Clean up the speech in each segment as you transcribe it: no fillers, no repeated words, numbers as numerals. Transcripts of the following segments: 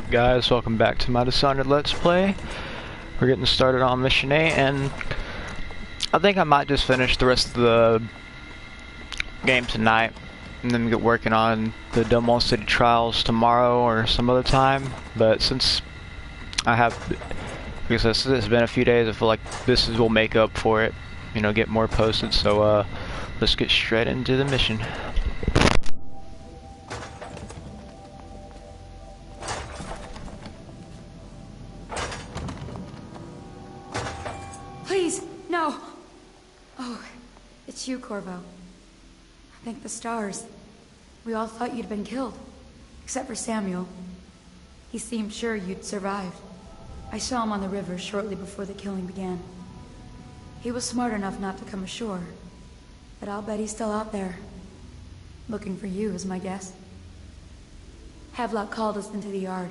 What's up guys, welcome back to my Dishonored Let's Play. We're getting started on Mission 8 and I think I might just finish the rest of the game tonight and then get working on the Del City Trials tomorrow or some other time. But since I have, because it's been a few days, I feel like this will make up for it, you know, get more posted. So let's get straight into the mission. Please, no! Oh, it's you, Corvo. Thank the stars. We all thought you'd been killed. Except for Samuel. He seemed sure you'd survived. I saw him on the river shortly before the killing began. He was smart enough not to come ashore. But I'll bet he's still out there. Looking for you, is my guess. Havelock called us into the yard,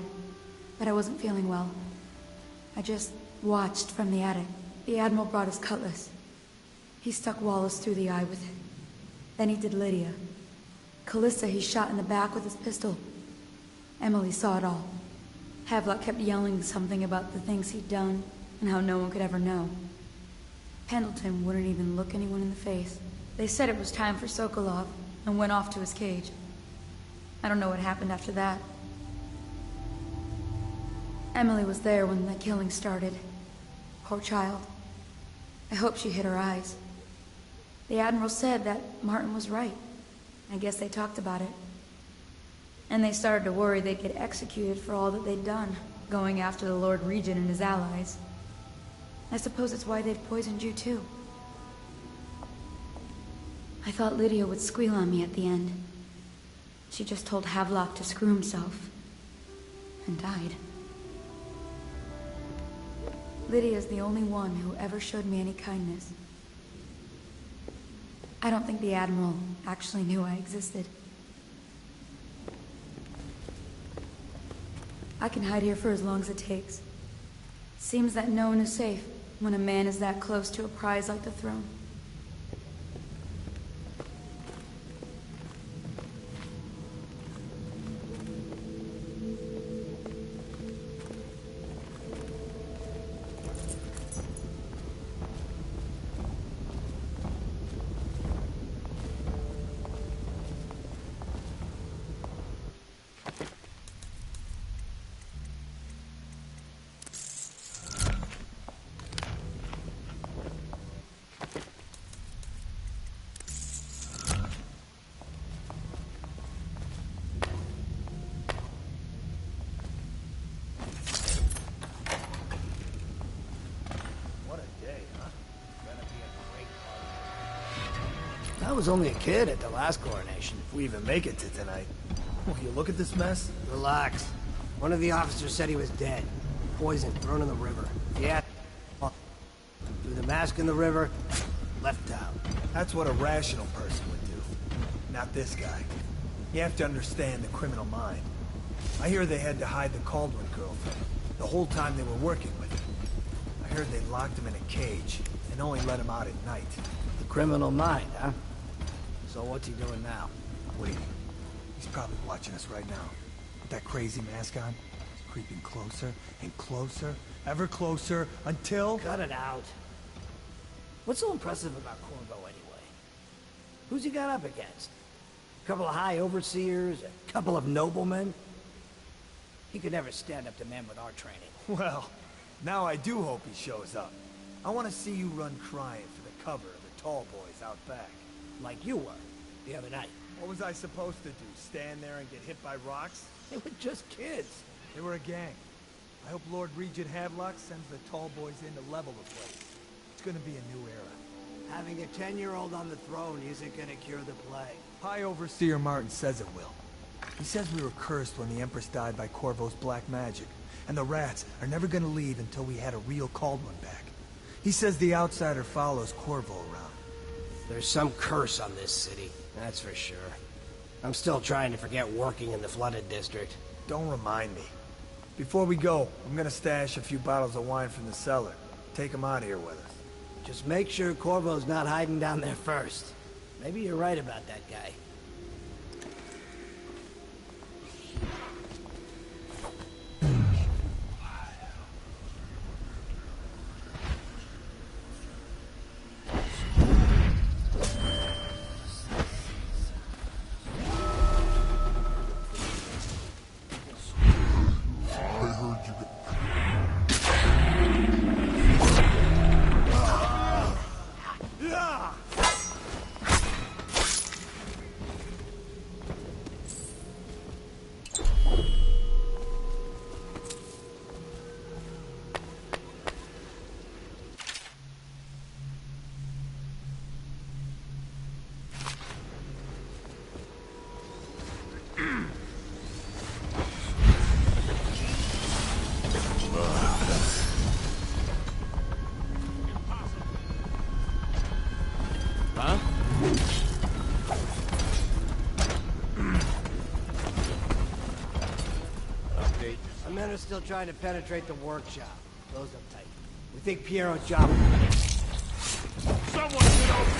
but I wasn't feeling well. I just watched from the attic. The Admiral brought his cutlass. He stuck Wallace through the eye with it. Then he did Lydia. Callista he shot in the back with his pistol. Emily saw it all. Havelock kept yelling something about the things he'd done, and how no one could ever know. Pendleton wouldn't even look anyone in the face. They said it was time for Sokolov, and went off to his cage. I don't know what happened after that. Emily was there when the killing started. Poor child. I hope she hid her eyes. The Admiral said that Martin was right. I guess they talked about it. And they started to worry they'd get executed for all that they'd done, going after the Lord Regent and his allies. I suppose it's why they've poisoned you too. I thought Lydia would squeal on me at the end. She just told Havelock to screw himself. And died. Lydia's the only one who ever showed me any kindness. I don't think the Admiral actually knew I existed. I can hide here for as long as it takes. Seems that no one is safe when a man is that close to a prize like the throne. I was only a kid at the last coronation, if we even make it to tonight. Will you look at this mess? Relax. One of the officers said he was dead. Poisoned, thrown in the river. Yeah. Threw the mask in the river, left town. That's what a rational person would do. Not this guy. You have to understand the criminal mind. I hear they had to hide the Caldwell girlfriend the whole time they were working with her. I heard they locked him in a cage and only let him out at night. The criminal mind, huh? So what's he doing now? Waiting. He's probably watching us right now. With that crazy mask on. Creeping closer and closer, ever closer, until... Cut it out. What's so impressive about Corvo anyway? Who's he got up against? A couple of high overseers? A couple of noblemen? He could never stand up to men with our training. Well, now I do hope he shows up. I want to see you run crying for the cover of the tall boys out back. Like you were, the other night. What was I supposed to do? Stand there and get hit by rocks? They were just kids. They were a gang. I hope Lord Regent Havelock sends the tall boys in to level the place. It's gonna be a new era. Having a 10-year-old on the throne isn't gonna cure the plague. High Overseer Martin says it will. He says we were cursed when the Empress died by Corvo's black magic, and the rats are never gonna leave until we had a real Caldwell back. He says the outsider follows Corvo around. There's some curse on this city, that's for sure. I'm still trying to forget working in the flooded district. Don't remind me. Before we go, I'm gonna stash a few bottles of wine from the cellar. Take them out here with us. Just make sure Corvo's not hiding down there first. Maybe you're right about that guy. still trying to penetrate the workshop. Close up tight. We think Piero's job... Someone get over!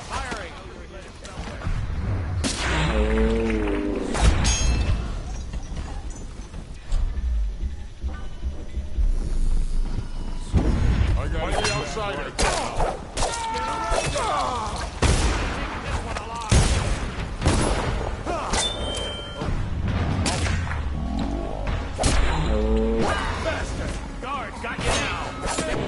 Firing! I got the outsider. Bastard! Guard, got you now! Take it!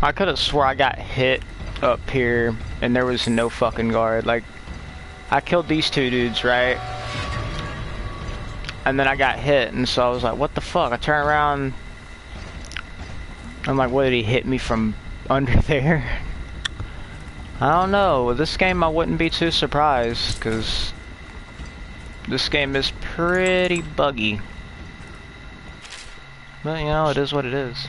I could have swore I got hit up here and there was no fucking guard. Like, I killed these two dudes, right? And then I got hit, and so I was like, what the fuck? I turn around, I'm like, what, did he hit me from under there? I don't know. With this game I wouldn't be too surprised, because this game is pretty buggy. But you know, it is what it is.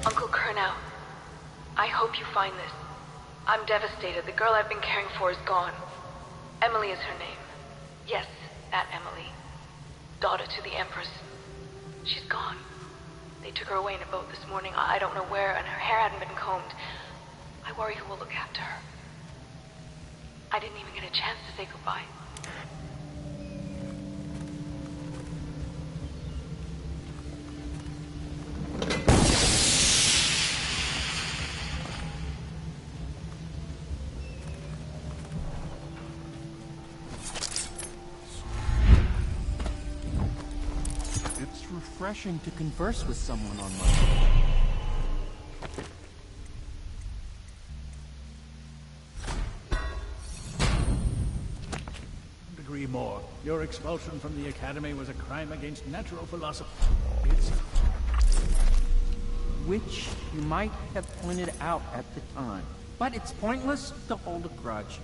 Uncle Kurnow, I hope you find this. I'm devastated. The girl I've been caring for is gone. Emily is her name. Yes, that Emily. Daughter to the Empress. She's gone. They took her away in a boat this morning. I don't know where, and her hair hadn't been combed. I worry who will look after her. I didn't even get a chance to say goodbye. refreshing to converse with someone on my own. Agree more. Your expulsion from the Academy was a crime against natural philosophy. It's... Which you might have pointed out at the time. But it's pointless to hold a grudge.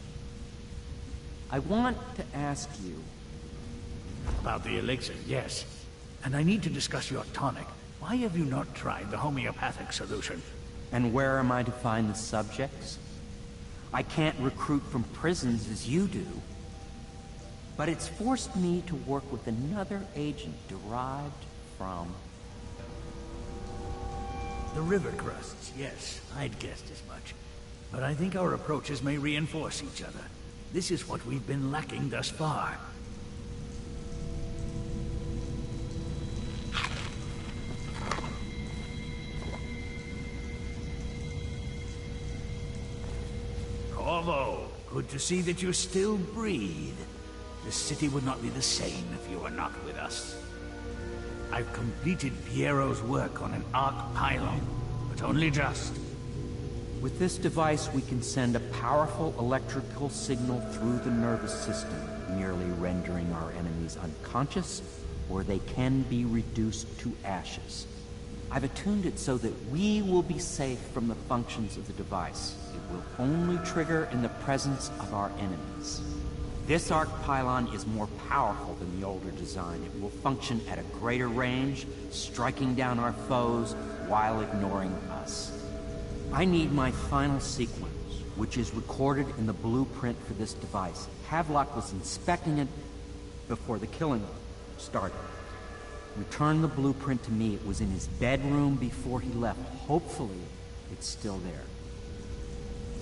I want to ask you... About the elixir, yes. And I need to discuss your tonic. Why have you not tried the homeopathic solution? And where am I to find the subjects? I can't recruit from prisons as you do. But it's forced me to work with another agent derived from... The river crusts, yes. I'd guessed as much. But I think our approaches may reinforce each other. This is what we've been lacking thus far. Corvo, good to see that you still breathe. The city would not be the same if you were not with us. I've completed Piero's work on an arc pylon, but only just. With this device, we can send a powerful electrical signal through the nervous system, merely rendering our enemies unconscious, or they can be reduced to ashes. I've attuned it so that we will be safe from the functions of the device. It will only trigger in the presence of our enemies. This arc pylon is more powerful than the older design. It will function at a greater range, striking down our foes while ignoring us. I need my final sequence, which is recorded in the blueprint for this device. Havelock was inspecting it before the killing started. Return the blueprint to me. It was in his bedroom before he left. Hopefully, it's still there.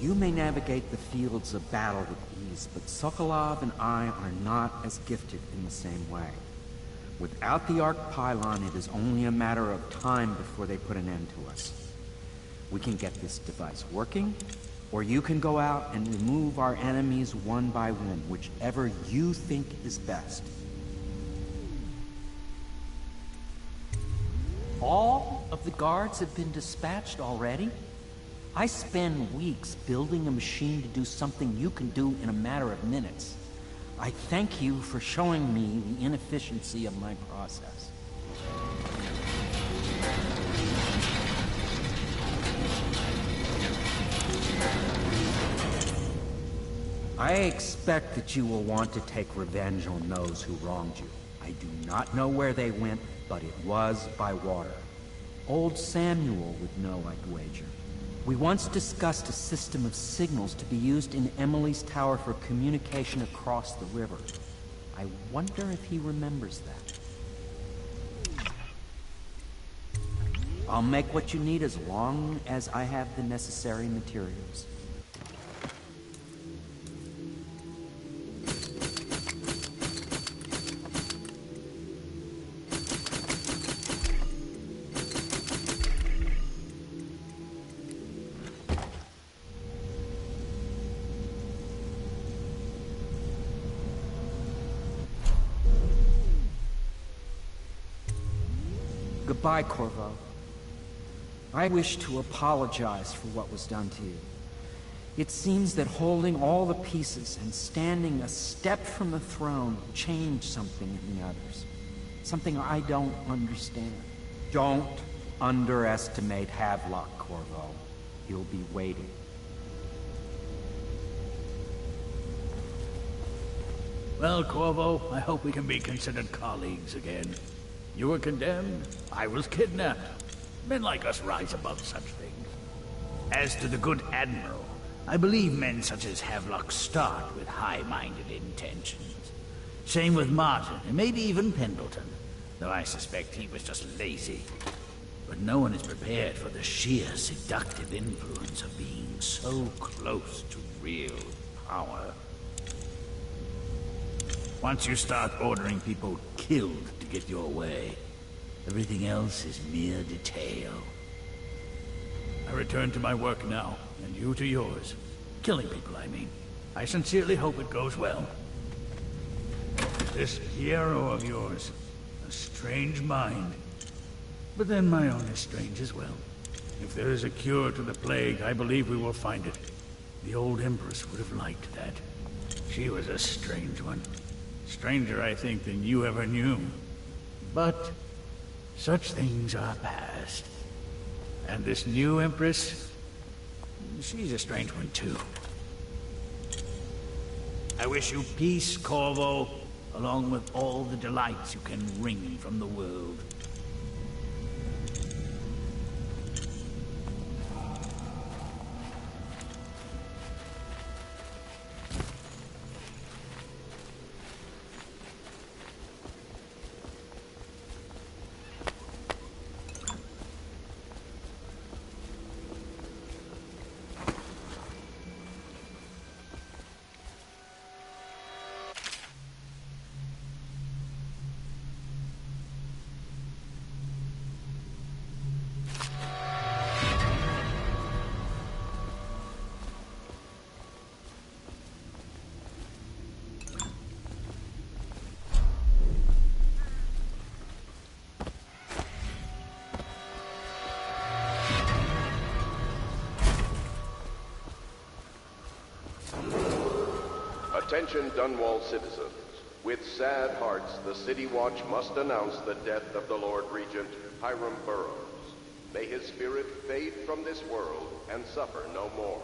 You may navigate the fields of battle with ease, but Sokolov and I are not as gifted in the same way. Without the arc pylon, it is only a matter of time before they put an end to us. We can get this device working, or you can go out and remove our enemies one by one, whichever you think is best. All of the guards have been dispatched already? I spend weeks building a machine to do something you can do in a matter of minutes. I thank you for showing me the inefficiency of my process. I expect that you will want to take revenge on those who wronged you. I do not know where they went, but it was by water. Old Samuel would know, I'd wager. We once discussed a system of signals to be used in Emily's tower for communication across the river. I wonder if he remembers that. I'll make what you need as long as I have the necessary materials. Goodbye, Corvo. I wish to apologize for what was done to you. It seems that holding all the pieces and standing a step from the throne changed something in the others. Something I don't understand. Don't underestimate Havelock, Corvo. He'll be waiting. Well, Corvo, I hope we can be considered colleagues again. You were condemned, I was kidnapped. Men like us rise above such things. As to the good Admiral, I believe men such as Havelock start with high-minded intentions. Same with Martin, and maybe even Pendleton, though I suspect he was just lazy. But no one is prepared for the sheer seductive influence of being so close to real power. Once you start ordering people killed to get your way, everything else is mere detail. I return to my work now, and you to yours. Killing people, I mean. I sincerely hope it goes well. This Piero of yours, a strange mind. But then my own is strange as well. If there is a cure to the plague, I believe we will find it. The old Empress would have liked that. She was a strange one. Stranger, I think, than you ever knew. But such things are past. And this new Empress, she's a strange one too. I wish you peace, Corvo, along with all the delights you can wring from the world. Attention Dunwall citizens. With sad hearts, the City Watch must announce the death of the Lord Regent, Hiram Burroughs. May his spirit fade from this world and suffer no more.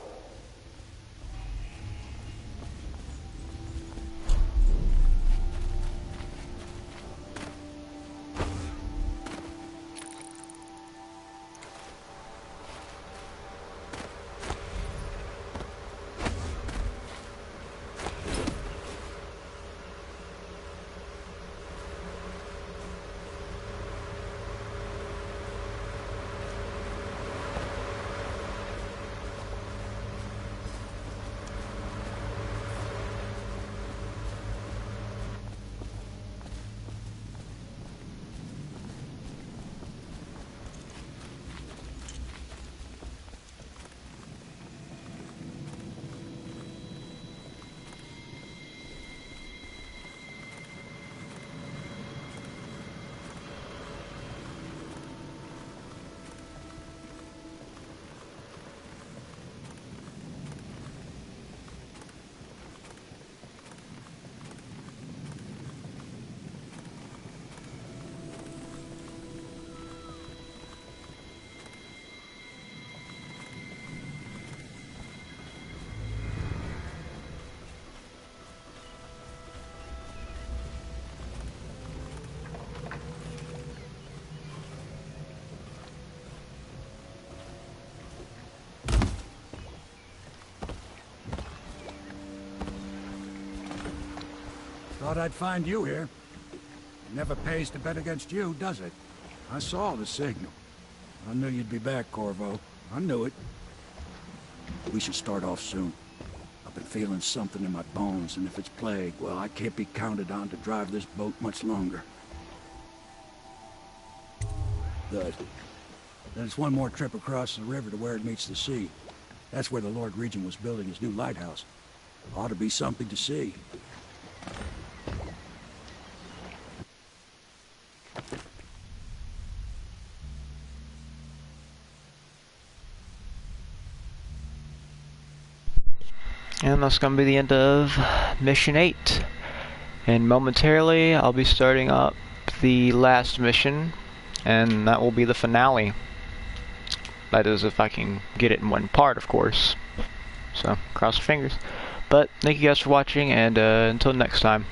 Thought I'd find you here. It never pays to bet against you, does it? I saw the signal. I knew you'd be back, Corvo. I knew it. We should start off soon. I've been feeling something in my bones, and if it's plague, well, I can't be counted on to drive this boat much longer. Good. Then it's one more trip across the river to where it meets the sea. That's where the Lord Regent was building his new lighthouse. Ought to be something to see. And that's going to be the end of Mission 8. And momentarily, I'll be starting up the last mission, and that will be the finale. That is, if I can get it in one part, of course. So, cross your fingers. But, thank you guys for watching, and until next time.